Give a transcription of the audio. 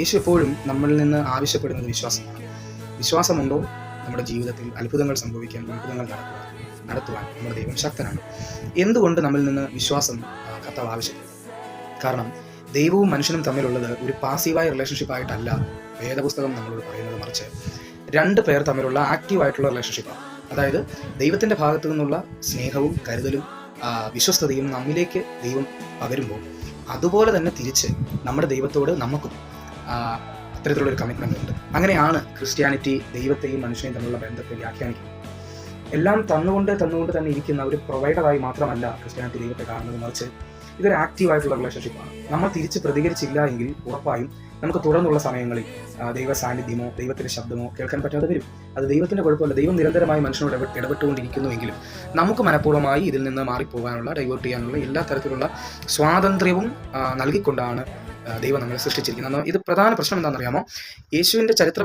യേശു എപ്പോഴും നമ്മളിൽ നിന്ന് ആവശ്യപ്പെടുന്നത് വിശ്വാസമാണ്. വിശ്വാസമുണ്ടോ നമ്മുടെ ജീവിതത്തിൽ അത്ഭുതങ്ങൾ സംഭവിക്കാൻ, അത്ഭുതങ്ങൾ നടത്തുവാൻ നമ്മുടെ ദൈവം ശക്തനാണ്. എന്തുകൊണ്ട് നമ്മളിൽ നിന്ന് വിശ്വാസം കർത്താവ് ആവശ്യപ്പെടുന്നു? കാരണം ദൈവവും മനുഷ്യനും തമ്മിലുള്ളത് ഒരു പാസീവായ റിലേഷൻഷിപ്പ് ആയിട്ടല്ല വേദപുസ്തകം നമ്മളോട് പറയുന്നത്, മറിച്ച് രണ്ട് പേർ തമ്മിലുള്ള ആക്റ്റീവായിട്ടുള്ള റിലേഷൻഷിപ്പാണ്. അതായത് ദൈവത്തിൻ്റെ ഭാഗത്തു നിന്നുള്ള സ്നേഹവും കരുതലും വിശ്വസ്തതയും നമ്മിലേക്ക് ദൈവം പകരുമ്പോൾ അതുപോലെ തന്നെ തിരിച്ച് നമ്മുടെ ദൈവത്തോട് നമുക്കും അത്തരത്തിലുള്ളൊരു കമ്മിറ്റ്മെൻ്റ് ഉണ്ട്. അങ്ങനെയാണ് ക്രിസ്ത്യാനിറ്റി ദൈവത്തെയും മനുഷ്യനെയും തമ്മിലുള്ള ബന്ധത്തെ വ്യാഖ്യാനിക്കുന്നത്. എല്ലാം തന്നുകൊണ്ട് തന്നെ ഇരിക്കുന്ന ഒരു പ്രൊവൈഡറായി മാത്രമല്ല ക്രിസ്ത്യാനിറ്റി ദൈവത്തെ കാണുന്നത്, മറിച്ച് ഇതൊരു ആക്റ്റീവായിട്ടുള്ള റിലേഷൻഷിപ്പാണ്. നമ്മൾ തിരിച്ച് പ്രതികരിച്ചില്ല എങ്കിൽ ഉറപ്പായും നമുക്ക് തുടർന്നുള്ള സമയങ്ങളിൽ ദൈവ സാന്നിധ്യമോ ദൈവത്തിൻ്റെ ശബ്ദമോ കേൾക്കാൻ പറ്റാതെ വരും. അത് ദൈവത്തിൻ്റെ കുഴപ്പമല്ല. ദൈവം നിരന്തരമായി മനുഷ്യനോട് ഇടപെട്ടുകൊണ്ടിരിക്കുന്നുവെങ്കിലും നമുക്ക് മനഃപൂർവ്വമായി ഇതിൽ നിന്ന് മാറിപ്പോകാനുള്ള, ഡൈവേർട്ട് ചെയ്യാനുള്ള എല്ലാ തരത്തിലുള്ള സ്വാതന്ത്ര്യവും നൽകിക്കൊണ്ടാണ് ദൈവം നമ്മളെ സൃഷ്ടിച്ചിരിക്കുന്നത്. ഇത് പ്രധാന പ്രശ്നം എന്താണെന്നറിയാമോ? യേശുവിൻ്റെ ചരിത്ര